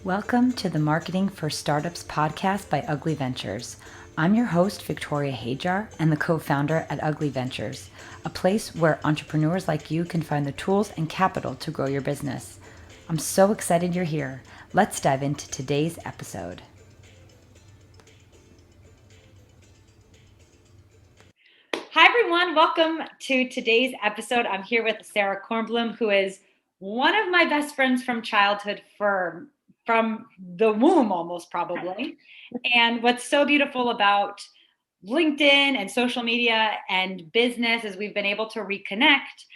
Welcome to the Marketing for Startups podcast by Ugly Ventures. I'm your host, Victoria Hajar, and the co-founder at Ugly Ventures, a place where entrepreneurs like you can find the tools and capital to grow your business. I'm so excited you're here. Let's dive into today's episode. Hi, everyone. Welcome to today's episode. I'm here with Sarah Kornblum, who is one of my best friends from childhood from the womb almost probably. And what's so beautiful about LinkedIn and social media and business is we've been able to reconnect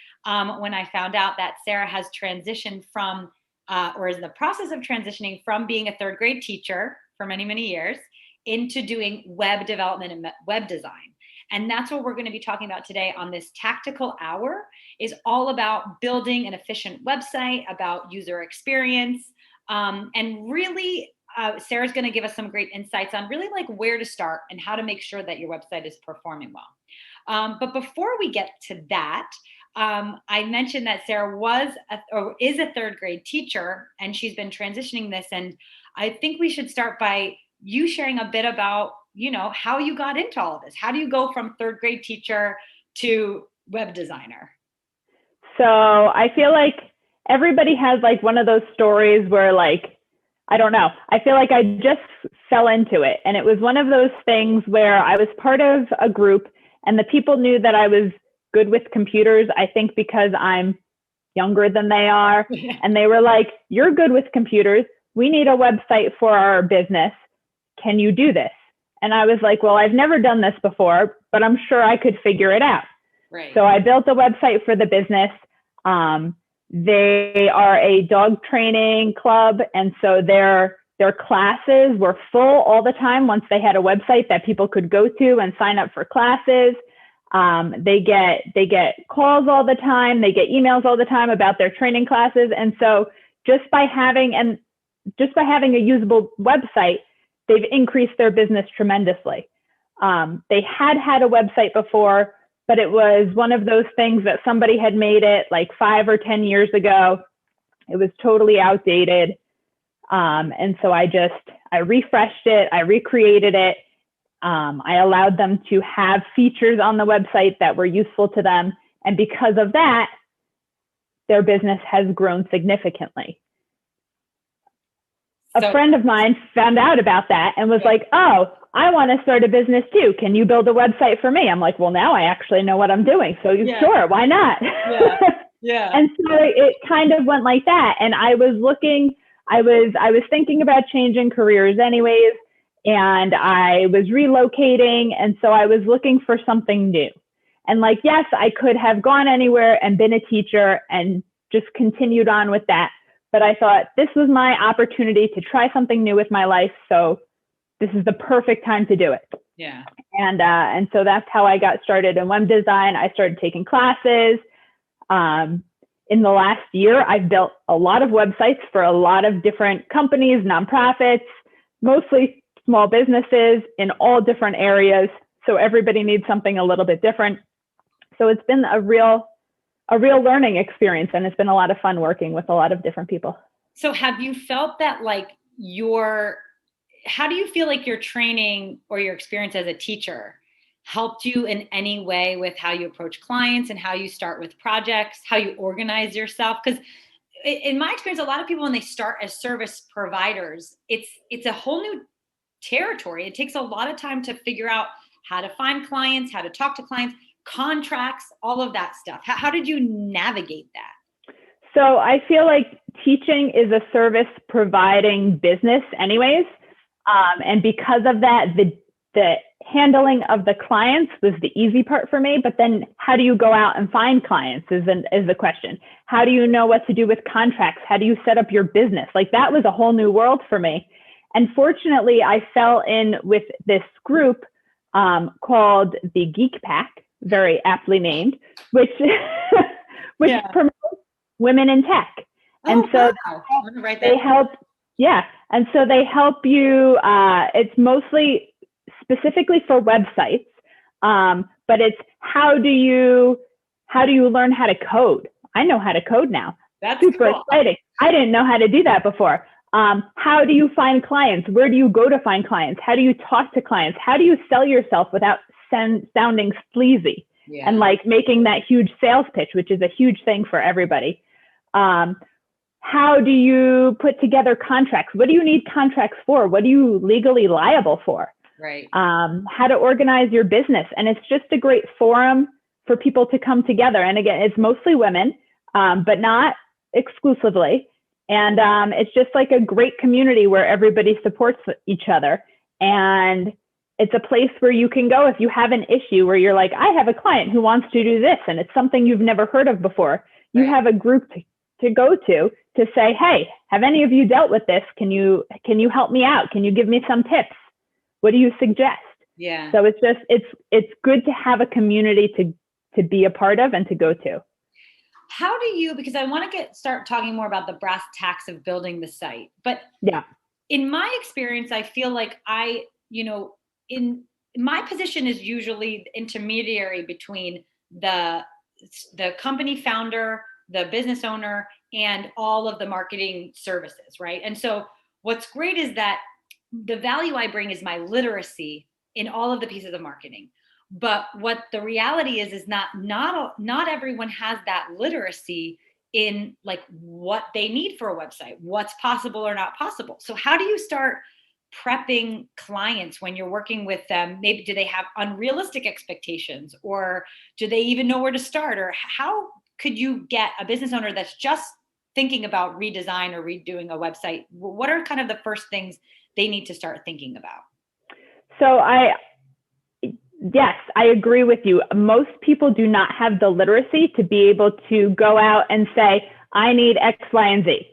when I found out that Sarah has transitioned from, or is in the process of transitioning from being a third grade teacher for many, many years into doing web development and web design. And that's what we're going to be talking about today on this tactical hour, is all about building an efficient website, about user experience, and really, Sarah's going to give us some great insights on really like where to start and how to make sure that your website is performing well. But before we get to that, I mentioned that Sarah is a third grade teacher, and she's been transitioning this. And I think we should start by you sharing a bit about, how you got into all of this. How do you go from third grade teacher to web designer? So I feel like everybody has like one of those stories where I don't know. I feel like I just fell into it. And it was one of those things where I was part of a group and the people knew that I was good with computers, I think because I'm younger than they are. And they were like, "You're good with computers. We need a website for our business. Can you do this?" And I was like, "Well, I've never done this before, but I'm sure I could figure it out." Right. So I built a website for the business. They are a dog training club, and so their classes were full all the time once they had a website that people could go to and sign up for classes. They get calls all the time, they get emails all the time about their training classes, and so just by having a usable website, they've increased their business tremendously. They had a website before, but it was one of those things that somebody had made it like 5 or 10 years ago. It was totally outdated. And so I refreshed it, I recreated it. I allowed them to have features on the website that were useful to them. And because of that, their business has grown significantly. A friend of mine found out about that and was like, "Oh, I want to start a business too. Can you build a website for me?" I'm like, "Well, now I actually know what I'm doing. So sure, why not?" Yeah. And so it kind of went like that. And I was thinking about changing careers anyways, and I was relocating. And so I was looking for something new. And yes, I could have gone anywhere and been a teacher and just continued on with that. But I thought this was my opportunity to try something new with my life. So this is the perfect time to do it. Yeah. And so that's how I got started in web design. I started taking classes. In the last year, I've built a lot of websites for a lot of different companies, nonprofits, mostly small businesses in all different areas. So everybody needs something a little bit different. So it's been a real learning experience, and it's been a lot of fun working with a lot of different people. So have you felt that how do you feel like your training or your experience as a teacher helped you in any way with how you approach clients and how you start with projects, how you organize yourself? Because in my experience, a lot of people, when they start as service providers, it's a whole new territory. It takes a lot of time to figure out how to find clients, how to talk to clients, contracts, all of that stuff. How did you navigate that? So I feel like teaching is a service providing business anyways. And because of that, the handling of the clients was the easy part for me. But then how do you go out and find clients is the question. How do you know what to do with contracts? How do you set up your business? That was a whole new world for me. And fortunately, I fell in with this group called the Geek Pack, very aptly named, which promotes women in tech. And so they help. Yeah. And so they help you. It's mostly specifically for websites, but it's how do you learn how to code? I know how to code now. That's super cool. exciting. I didn't know how to do that before. How do you find clients? Where do you go to find clients? How do you talk to clients? How do you sell yourself without sounding sleazy and like making that huge sales pitch, which is a huge thing for everybody? How do you put together contracts? What do you need contracts for? What are you legally liable for? Right. How to organize your business. And it's just a great forum for people to come together. And again, it's mostly women, but not exclusively. And it's just like a great community where everybody supports each other. And it's a place where you can go if you have an issue where you're like, I have a client who wants to do this, and it's something you've never heard of before. You have a group to go to say, hey, have any of you dealt with this? Can you help me out? Can you give me some tips? What do you suggest? Yeah. So it's good to have a community to be a part of and to go to. How do you, because I want to start talking more about the brass tacks of building the site, but in my experience, I feel like in my position is usually the intermediary between the company founder, the business owner, and all of the marketing services, right? And so what's great is that the value I bring is my literacy in all of the pieces of marketing. But what the reality is not everyone has that literacy in like what they need for a website, what's possible or not possible. So how do you start prepping clients when you're working with them? Maybe do they have unrealistic expectations, or do they even know where to start? Or how could you get a business owner that's just thinking about redesign or redoing a website? What are kind of the first things they need to start thinking about? So yes, I agree with you. Most people do not have the literacy to be able to go out and say, I need X, Y, and Z,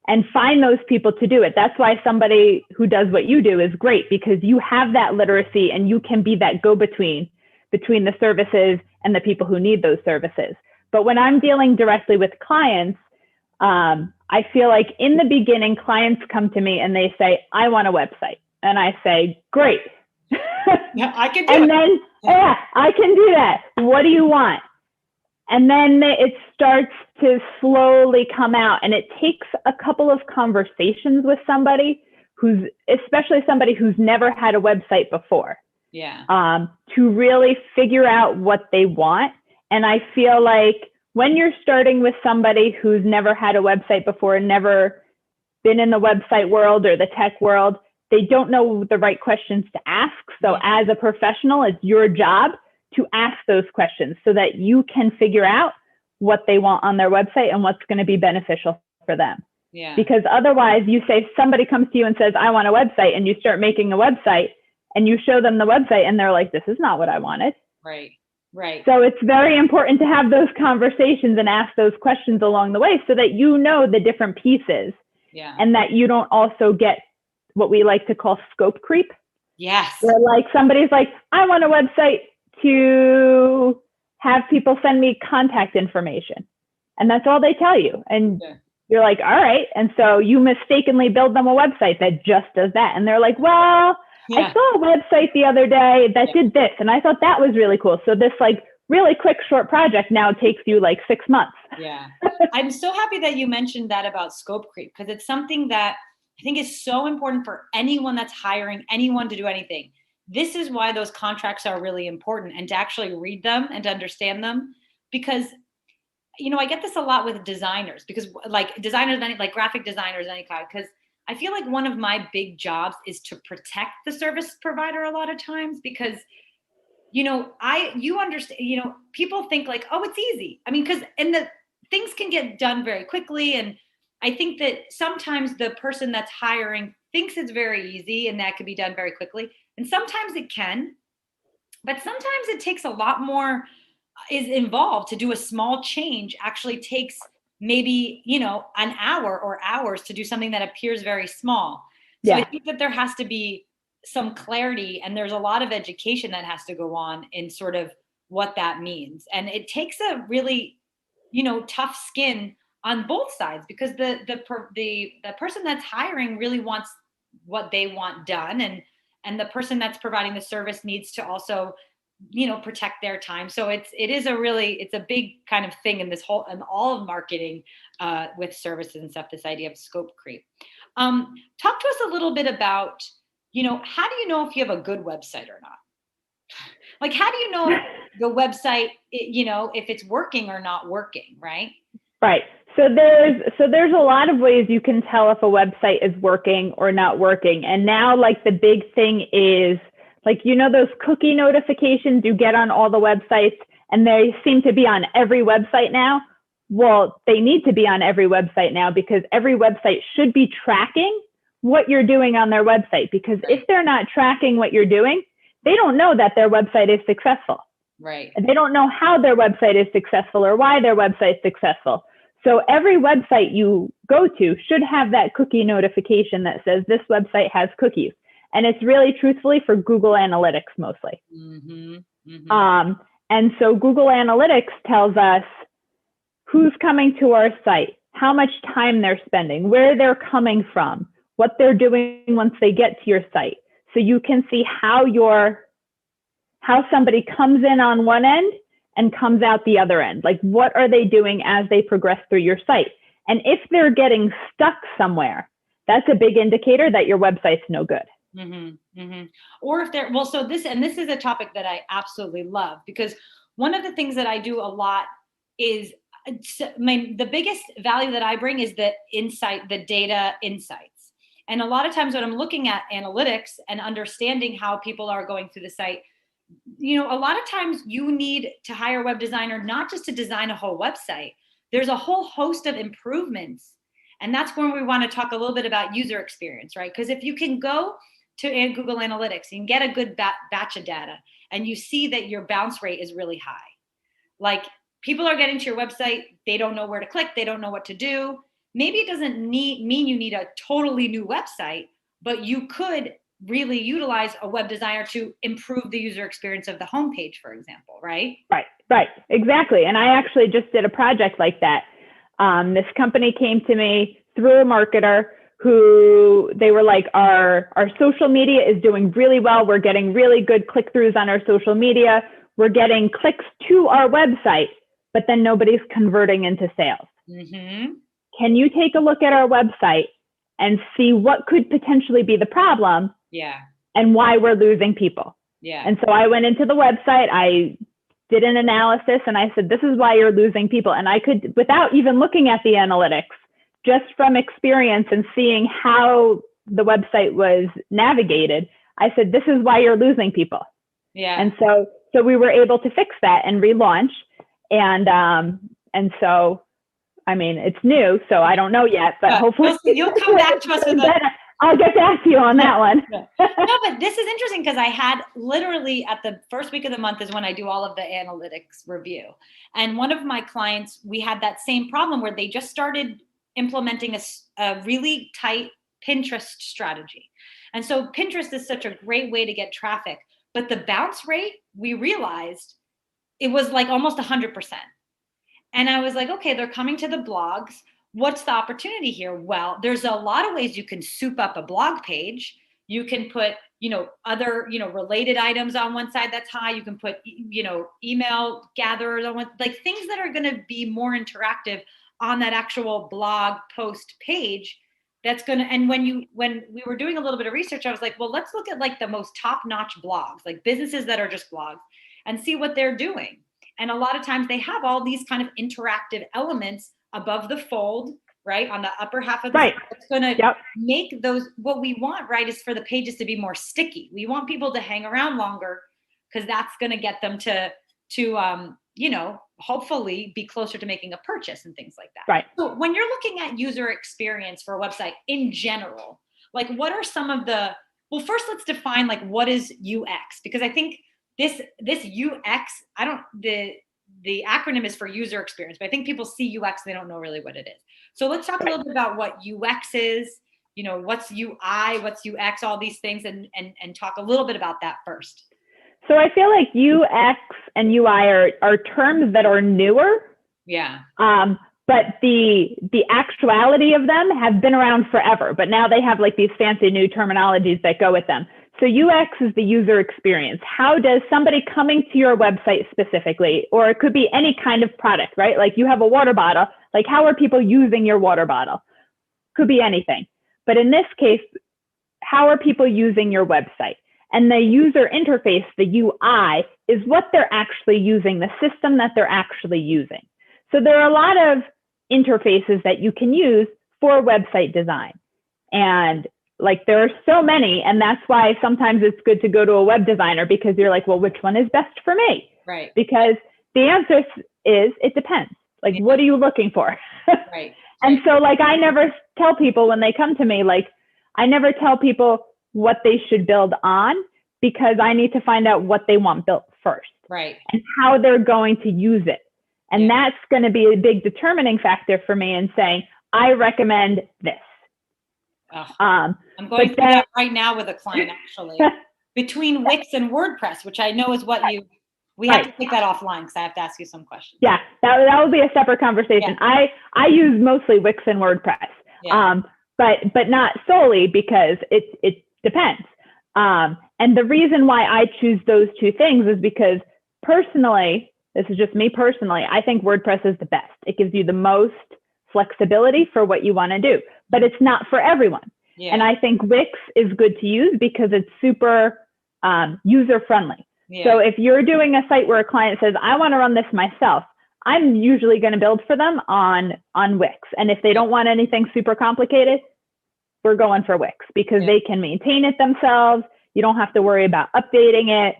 and find those people to do it. That's why somebody who does what you do is great, because you have that literacy and you can be that go-between between the services and the people who need those services. But when I'm dealing directly with clients, I feel like in the beginning, clients come to me and they say, I want a website. And I say, great. Yeah, I can do and it. Then, I can do that. What do you want? And then it starts to slowly come out. And it takes a couple of conversations with somebody especially somebody who's never had a website before. To really figure out what they want. And I feel like when you're starting with somebody who's never had a website before and never been in the website world or the tech world, they don't know the right questions to ask. So as a professional, it's your job to ask those questions so that you can figure out what they want on their website and what's going to be beneficial for them. Because otherwise you say, somebody comes to you and says, I want a website, and you start making a website and you show them the website and they're like, this is not what I wanted. Right. So it's very important to have those conversations and ask those questions along the way so that you know the different pieces and that you don't also get what we like to call scope creep. Where like somebody's like, I want a website to have people send me contact information. And that's all they tell you. And you're like, all right. And so you mistakenly build them a website that just does that. And they're like, well, I saw a website the other day that did this, and I thought that was really cool. So this like really quick, short project now takes you like 6 months. I'm so happy that you mentioned that about scope creep, because it's something that I think is so important for anyone that's hiring anyone to do anything. This is why those contracts are really important, and to actually read them and to understand them, because I get this a lot with designers, because like designers, like graphic designers, any kind, because I feel like one of my big jobs is to protect the service provider a lot of times, because, you understand, people think like, oh, it's easy. I mean, and the things can get done very quickly. And I think that sometimes the person that's hiring thinks it's very easy and that could be done very quickly. And sometimes it can, but sometimes it takes a lot more is involved. To do a small change actually takes maybe, an hour or hours to do something that appears very small. So I think that there has to be some clarity, and there's a lot of education that has to go on in sort of what that means. And it takes a really, tough skin on both sides, because the person that's hiring really wants what they want done, and the person that's providing the service needs to also protect their time. So it's a big kind of thing in all of marketing with services and stuff, this idea of scope creep. Talk to us a little bit about, how do you know if you have a good website or not? Like, how do you know if the website, if it's working or not working, right? Right. So there's a lot of ways you can tell if a website is working or not working. And now, like, the big thing is, like, those cookie notifications you get on all the websites, and they seem to be on every website now. Well, they need to be on every website now, because every website should be tracking what you're doing on their website. Because if they're not tracking what you're doing, they don't know that their website is successful. Right. And they don't know how their website is successful or why their website is successful. So every website you go to should have that cookie notification that says this website has cookies. And it's really, truthfully, for Google Analytics mostly. Mm-hmm. Mm-hmm. And so Google Analytics tells us who's coming to our site, how much time they're spending, where they're coming from, what they're doing once they get to your site. So you can see how somebody comes in on one end and comes out the other end. Like, what are they doing as they progress through your site? And if they're getting stuck somewhere, that's a big indicator that your website's no good. Mm-hmm, mm-hmm. Or if they're, this is a topic that I absolutely love, because one of the things that I do a lot is the biggest value that I bring is the data insights. And a lot of times when I'm looking at analytics and understanding how people are going through the site, a lot of times you need to hire a web designer, not just to design a whole website. There's a whole host of improvements. And that's when we want to talk a little bit about user experience, right? Because if you can go to Google Analytics and get a good batch of data, and you see that your bounce rate is really high, like, people are getting to your website, they don't know where to click, they don't know what to do. Maybe it doesn't mean you need a totally new website, but you could really utilize a web designer to improve the user experience of the homepage, for example, right? Right, exactly. And I actually just did a project like that. This company came to me through a marketer who, they were like, our social media is doing really well. We're getting really good click-throughs on our social media. We're getting clicks to our website, but then nobody's converting into sales. Mm-hmm. Can you take a look at our website and see what could potentially be the problem? Yeah. And why we're losing people? Yeah. And so I went into the website, I did an analysis, and I said, this is why you're losing people. And I could, without even looking at the analytics, just from experience and seeing how the website was navigated, I said, this is why you're losing people. Yeah. And so we were able to fix that and relaunch. And so, I mean, it's new, so I don't know yet, but hopefully you'll come back to us with I'll get back to you on that one. No, but this is interesting, because I had literally, at the first week of the month is when I do all of the analytics review. And one of my clients, we had that same problem where they just started implementing a really tight Pinterest strategy. And so Pinterest is such a great way to get traffic, but the bounce rate, we realized it was like almost 100%. And I was like, okay, they're coming to the blogs. What's the opportunity here? Well, there's a lot of ways you can soup up a blog page. You can put, other, related items on one side that's high. You can put, email gatherers on one, like things that are going to be more interactive on that actual blog post page. That's going to, and when we were doing a little bit of research, I was like, well, let's look at like the most top-notch blogs, like businesses that are just blogs, and see what they're doing. And a lot of times they have all these kind of interactive elements above the fold, right? On the upper half of the site. It's going to make those, what we want, right, is for the pages to be more sticky. We want people to hang around longer, because that's going to get them to hopefully be closer to making a purchase and things like that. Right. So when you're looking at user experience for a website in general, like, what are some of well, first let's define, like, what is UX? Because I think this UX, the acronym is for user experience, but I think people see UX, they don't know really what it is. So let's talk a little bit about what UX is, what's UI, what's UX, all these things, and talk a little bit about that first. So I feel like UX and UI are terms that are newer. Yeah. But the actuality of them have been around forever, but now they have like these fancy new terminologies that go with them. So UX is the user experience. How does somebody coming to your website specifically, or it could be any kind of product, right? Like you have a water bottle, like how are people using your water bottle? Could be anything. But in this case, how are people using your website? And the user interface, the UI, is what they're actually using, the system that they're actually using. So there are a lot of interfaces that you can use for website design. And like there are so many, and that's why sometimes it's good to go to a web designer, because you're like, well, which one is best for me? Right. Because the answer is it depends. Like, what are you looking for? Right. And so like, I never tell people when they come to me, like, I never tell people what they should build on, because I need to find out what they want built first. Right. And how they're going to use it. And that's going to be a big determining factor for me in saying, I recommend this. I'm going through that right now with a client, actually, between Wix and WordPress, which I know is what we have to take that offline because I have to ask you some questions. Yeah, that will be a separate conversation. Yeah. I use mostly Wix and WordPress, but not solely, because it depends. And the reason why I choose those two things is because personally, this is just me personally, I think WordPress is the best. It gives you the most flexibility for what you want to do, but it's not for everyone. Yeah. And I think Wix is good to use because it's super user friendly. Yeah. So if you're doing a site where a client says, I want to run this myself, I'm usually going to build for them on Wix. And if they don't want anything super complicated, we're going for Wix, because they can maintain it themselves. You don't have to worry about updating it,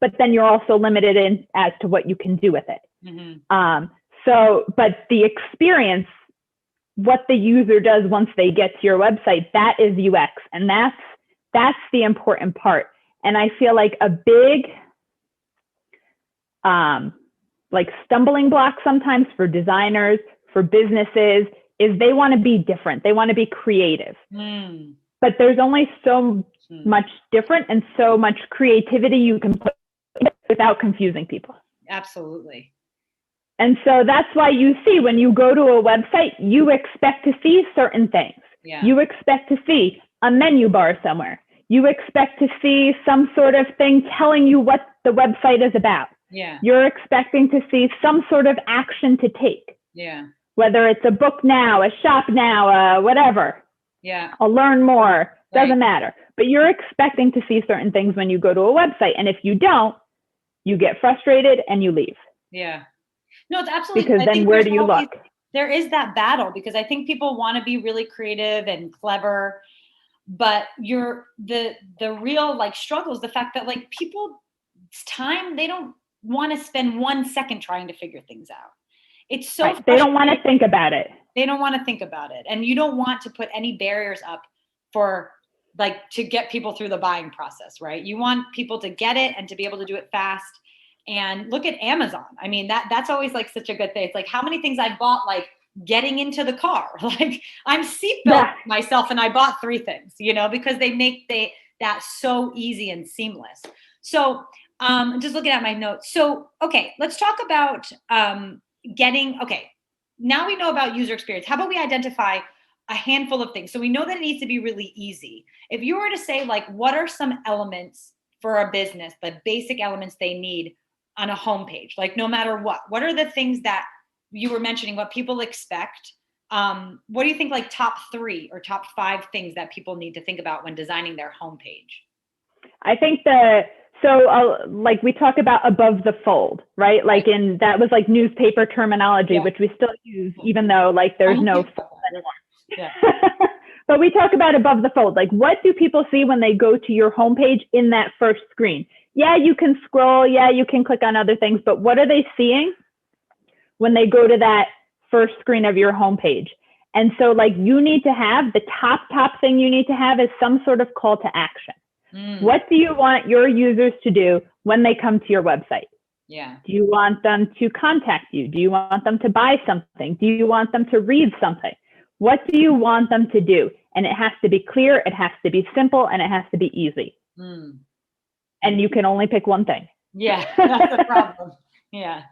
but then you're also limited in as to what you can do with it. Mm-hmm. But the experience, what the user does once they get to your website, that is UX. And that's the important part. And I feel like a big, like stumbling block sometimes for designers, for businesses, is they want to be different. They want to be creative. But there's only so much different and so much creativity you can put without confusing people. Absolutely. And so that's why you see, when you go to a website, you expect to see certain things. Yeah. You expect to see a menu bar somewhere. You expect to see some sort of thing telling you what the website is about. Yeah. You're expecting to see some sort of action to take. Yeah. Whether it's a book now, a shop now, whatever. Yeah. A learn more, doesn't matter. But you're expecting to see certain things when you go to a website. And if you don't, you get frustrated and you leave. Yeah. No, it's absolutely. Because then where do you look? There is that battle, because I think people want to be really creative and clever, but the real like struggle is the fact that like people's time, they don't want to spend 1 second trying to figure things out. It's so they don't want to think about it. They don't want to think about it. And you don't want to put any barriers up for like to get people through the buying process, right? You want people to get it and to be able to do it fast. And look at Amazon. I mean, that's always like such a good thing. It's like how many things I bought, like getting into the car, like I'm seatbelt myself and I bought 3 things, because they make that so easy and seamless. So just looking at my notes. So, okay, let's talk about now we know about user experience. How about we identify a handful of things? So we know that it needs to be really easy. If you were to say like, what are some elements for a business, the basic elements they need on a homepage, like no matter what are the things that you were mentioning, what people expect? What do you think, like top 3 or top 5 things that people need to think about when designing their homepage? I think like we talk about above the fold, right? Like that was like newspaper terminology, which we still use, even though like there's no fold anymore. Yeah. But we talk about above the fold. Like, what do people see when they go to your homepage in that first screen? Yeah, you can scroll. Yeah, you can click on other things. But what are they seeing when they go to that first screen of your homepage? And so, like, you need to have the top thing you need to have is some sort of call to action. What do you want your users to do when they come to your website? Yeah. Do you want them to contact you? Do you want them to buy something? Do you want them to read something? What do you want them to do? And it has to be clear, it has to be simple, and it has to be easy. And you can only pick one thing. Yeah, that's the problem. Yeah.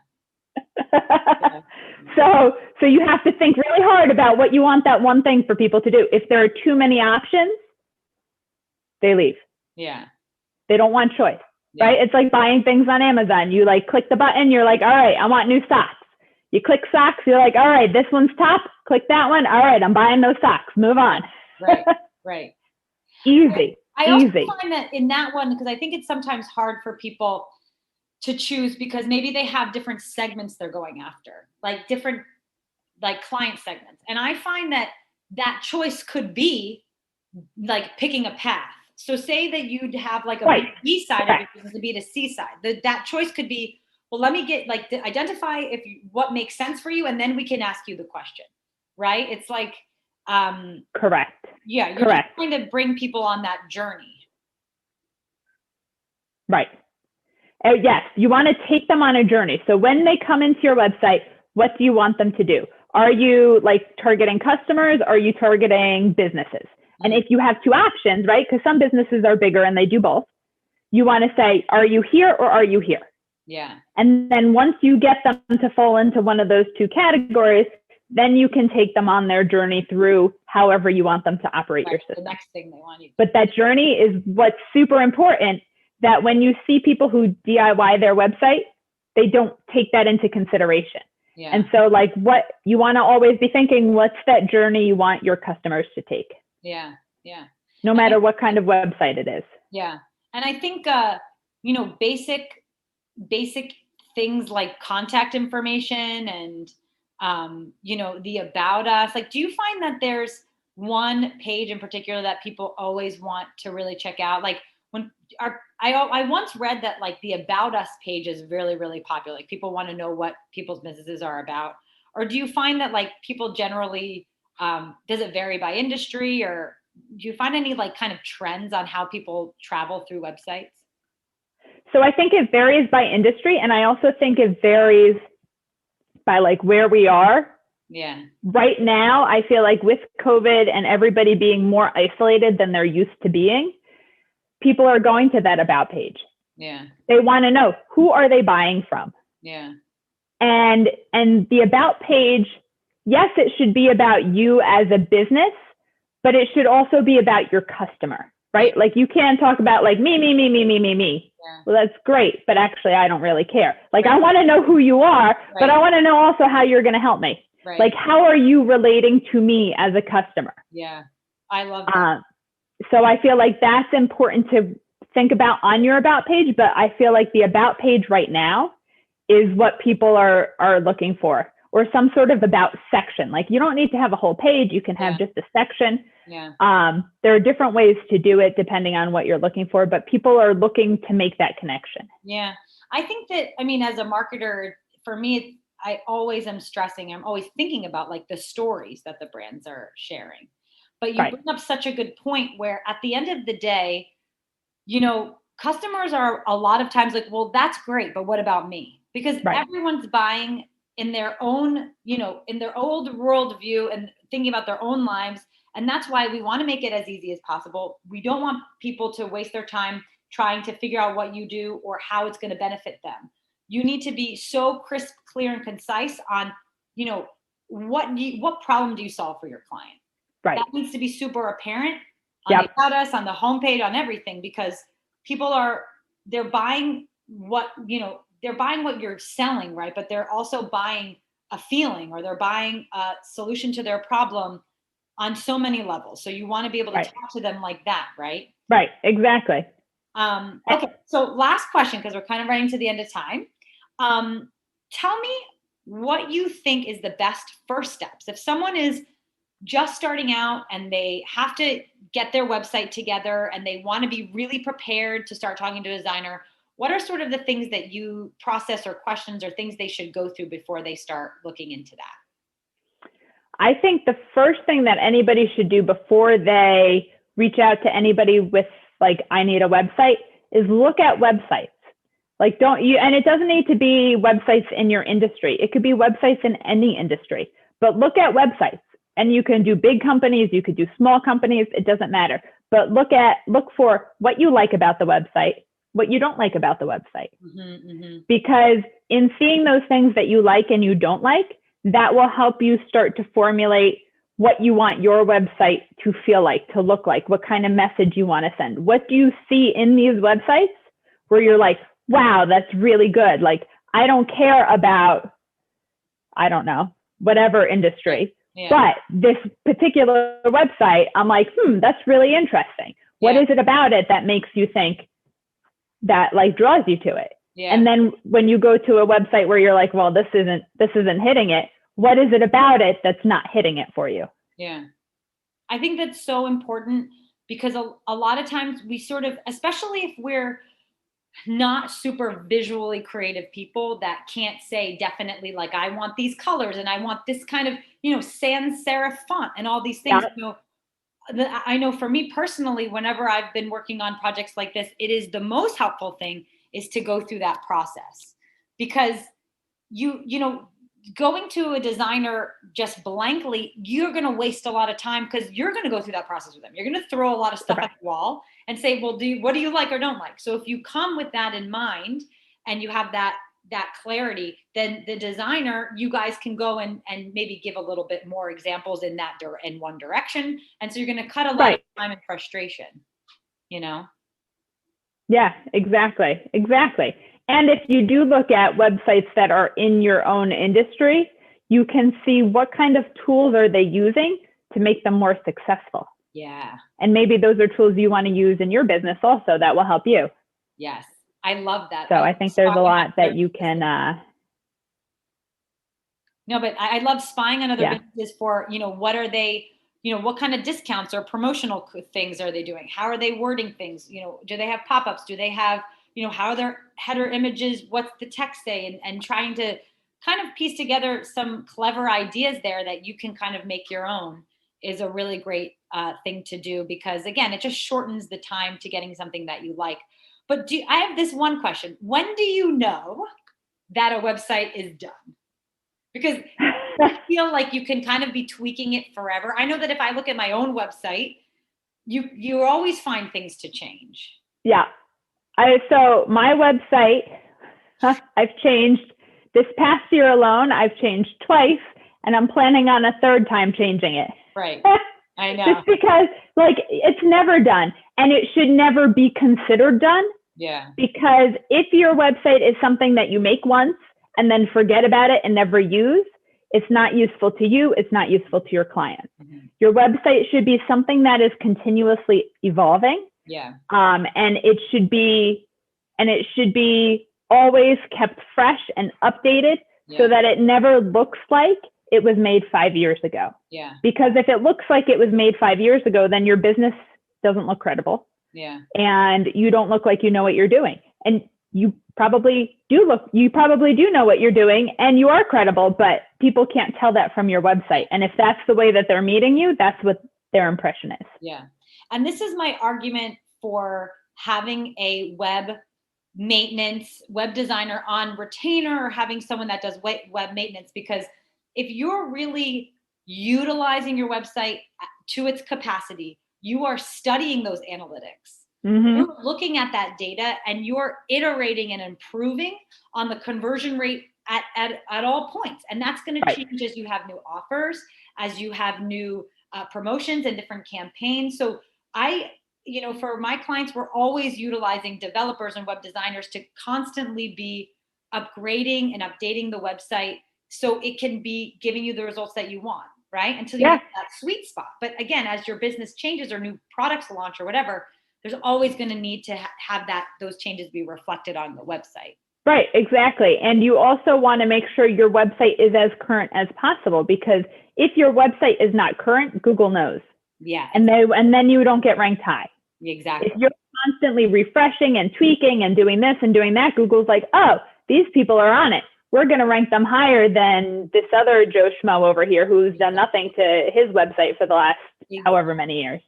So you have to think really hard about what you want that one thing for people to do. If there are too many options, they leave. Yeah. They don't want choice, right? It's like buying things on Amazon. You like click the button, you're like, all right, I want new socks. You click socks, you're like, all right, this one's top, click that one. All right, I'm buying those socks, move on. Right. Right. Easy. I also Easy. find that in that one, because I think it's sometimes hard for people to choose because maybe they have different segments they're going after, like different like client segments. And I find that that choice could be like picking a path. So say that you'd have like a B2B side of your business, a B2C side. That choice could be, well, let me get like identify if you, what makes sense for you, and then we can ask you the question, right? It's like, correct. Yeah, you're correct. trying to bring people on that journey. Right. Yes, you want to take them on a journey. So when they come into your website, what do you want them to do? Are you like targeting customers? Or are you targeting businesses? And if you have two options, right? Because some businesses are bigger and they do both. You want to say, are you here or are you here? Yeah. And then once you get them to fall into one of those two categories, then you can take them on their journey through however you want them to operate your system. The next thing they want you to do. But that journey is what's super important, that when you see people who DIY their website, they don't take that into consideration. Yeah. And so like what you want to always be thinking, what's that journey you want your customers to take? Yeah. Yeah. No matter what kind of website it is. Yeah. And I think, basic things like contact information and, the about us, like, do you find that there's one page in particular that people always want to really check out? Like I once read that like the about us page is really, really popular. Like people want to know what people's businesses are about. Or do you find that like people generally, does it vary by industry, or do you find any like kind of trends on how people travel through websites? So I think it varies by industry. And I also think it varies by like where we are. Yeah. Right now, I feel like with COVID and everybody being more isolated than they're used to being, people are going to that about page. Yeah. They want to know, who are they buying from? Yeah. And the about page, yes, it should be about you as a business, but it should also be about your customer, right? Like you can't talk about like me. Yeah. Well, that's great, but actually I don't really care. Like I want to know who you are, but I want to know also how you're going to help me. Right. Like how are you relating to me as a customer? Yeah, I love that. So I feel like that's important to think about on your about page, but I feel like the about page right now is what people are looking for, or some sort of about section. Like you don't need to have a whole page. You can have just a section. Yeah. There are different ways to do it depending on what you're looking for, but people are looking to make that connection. Yeah. I think that, as a marketer, for me, I always am stressing, I'm always thinking about like the stories that the brands are sharing. But you bring up such a good point where at the end of the day, customers are a lot of times like, well, that's great, but what about me? Because everyone's buying in their own, in their old worldview and thinking about their own lives. And that's why we want to make it as easy as possible. We don't want people to waste their time trying to figure out what you do or how it's going to benefit them. You need to be so crisp, clear, and concise on, what problem do you solve for your client? Right. That needs to be super apparent on the about us, on the homepage, on everything, because people they're buying what you're selling, right? But they're also buying a feeling, or they're buying a solution to their problem on so many levels. So you want to be able to talk to them like that, right? Right, exactly. Okay, so last question, because we're kind of running to the end of time. Tell me what you think is the best first steps. If someone is just starting out and they have to get their website together and they want to be really prepared to start talking to a designer, what are sort of the things that you process, or questions or things they should go through before they start looking into that? I think the first thing that anybody should do before they reach out to anybody with like, I need a website, is look at websites. Like and it doesn't need to be websites in your industry. It could be websites in any industry, but look at websites. And you can do big companies, you could do small companies, it doesn't matter. But look for what you like about the website, what you don't like about the website. Mm-hmm, mm-hmm. Because in seeing those things that you like and you don't like, that will help you start to formulate what you want your website to feel like, to look like, what kind of message you want to send. What do you see in these websites where you're like, wow, that's really good. Like, I don't care about, I don't know, whatever industry. But this particular website, I'm like, that's really interesting. What is it about it that makes you think that like draws you to it? Yeah. And then when you go to a website where you're like, well, this isn't hitting it. What is it about it that's not hitting it for you? Yeah. I think that's so important because a lot of times we sort of, especially if we're not super visually creative people that can't say definitely like, I want these colors and I want this kind of, sans serif font and all these things. I know for me personally, whenever I've been working on projects like this, it is the most helpful thing is to go through that process, because going to a designer just blankly, you're going to waste a lot of time because you're going to go through that process with them. You're going to throw a lot of stuff at the wall and say, well, what do you like or don't like? So if you come with that in mind and you have that clarity, then the designer, you guys can go and maybe give a little bit more examples in one direction. And so you're going to cut a lot of time and frustration, Yeah, exactly. And if you do look at websites that are in your own industry, you can see what kind of tools are they using to make them more successful. Yeah. And maybe those are tools you want to use in your business also that will help you. Yes. I love that. So I think there's a lot that you can. No, but I love spying on other businesses for, what are they, what kind of discounts or promotional things are they doing? How are they wording things? Do they have pop-ups? Do they have, how are their header images? What's the text say? And trying to kind of piece together some clever ideas there that you can kind of make your own is a really great thing to do, because again, it just shortens the time to getting something that you like. But I have this one question. When do you know that a website is done? Because I feel like you can kind of be tweaking it forever. I know that if I look at my own website, you always find things to change. Yeah. So my website, I've changed this past year alone. I've changed twice, and I'm planning on a third time changing it. Right. I know. Just because it's never done, and it should never be considered done. Yeah. Because if your website is something that you make once and then forget about it and never use, it's not useful to you. It's not useful to your client. Mm-hmm. Your website should be something that is continuously evolving. Yeah. And it should be always kept fresh and updated so that it never looks like it was made 5 years ago. Yeah. Because if it looks like it was made 5 years ago, then your business doesn't look credible. Yeah. And you don't look like you know what you're doing. And you probably do know what you're doing, and you are credible, but people can't tell that from your website. And if that's the way that they're meeting you, that's what their impression is. Yeah. And this is my argument for having a web designer on retainer, or having someone that does web maintenance, because if you're really utilizing your website to its capacity, you are studying those analytics. Mm-hmm. You're looking at that data and you're iterating and improving on the conversion rate at all points. And that's going to change as you have new offers, as you have new promotions and different campaigns. So for my clients, we're always utilizing developers and web designers to constantly be upgrading and updating the website so it can be giving you the results that you want, right? Until you get that sweet spot. But again, as your business changes or new products launch or whatever, there's always going to need to have those changes be reflected on the website. Right, exactly. And you also want to make sure your website is as current as possible, because if your website is not current, Google knows. Yeah. And then you don't get ranked high. Exactly. If you're constantly refreshing and tweaking and doing this and doing that, Google's like, oh, these people are on it. We're going to rank them higher than this other Joe Schmo over here who's done nothing to his website for the last however many years.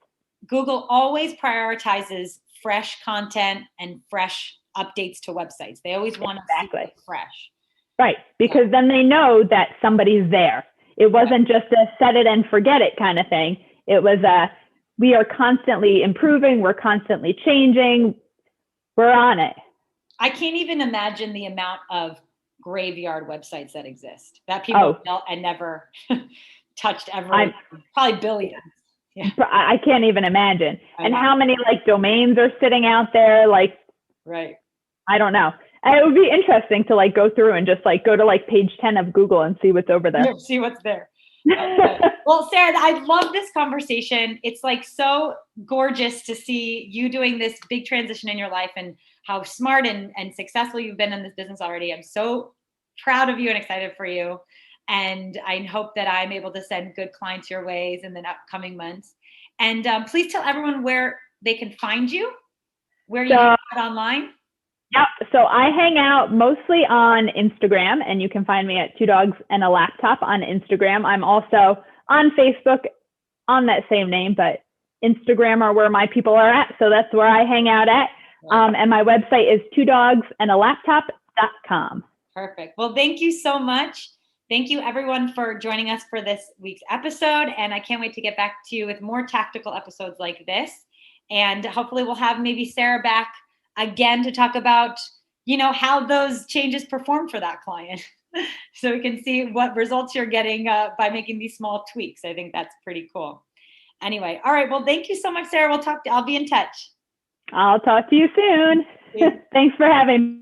Google always prioritizes fresh content and fresh updates to websites. They always want to see it fresh. Right, because then they know that somebody's there. It wasn't just a set it and forget it kind of thing. It was we are constantly improving. We're constantly changing. We're on it. I can't even imagine the amount of graveyard websites that exist that people built and never touched ever. Probably billions. Yeah. I can't even imagine. And how many domains are sitting out there? Right. I don't know. And it would be interesting to go through and just go to page 10 of Google and see what's over there. See what's there. Okay. Well, Sarah, I love this conversation. It's like so gorgeous to see you doing this big transition in your life and how smart and successful you've been in this business already. I'm so proud of you and excited for you. And I hope that I'm able to send good clients your ways in the upcoming months. And please tell everyone where they can find you, where you hang out online. Yep. So I hang out mostly on Instagram, and you can find me at 2dogs and a laptop on Instagram. I'm also on Facebook on that same name, but Instagram are where my people are at. So that's where I hang out at. And my website is 2dogsandalaptop.com. Perfect. Well, thank you so much. Thank you everyone for joining us for this week's episode. And I can't wait to get back to you with more tactical episodes like this. And hopefully we'll have maybe Sarah back again to talk about, how those changes perform for that client. So we can see what results you're getting by making these small tweaks. I think that's pretty cool. Anyway, all right. Well, thank you so much, Sarah. I'll be in touch. I'll talk to you soon. Thanks for having me.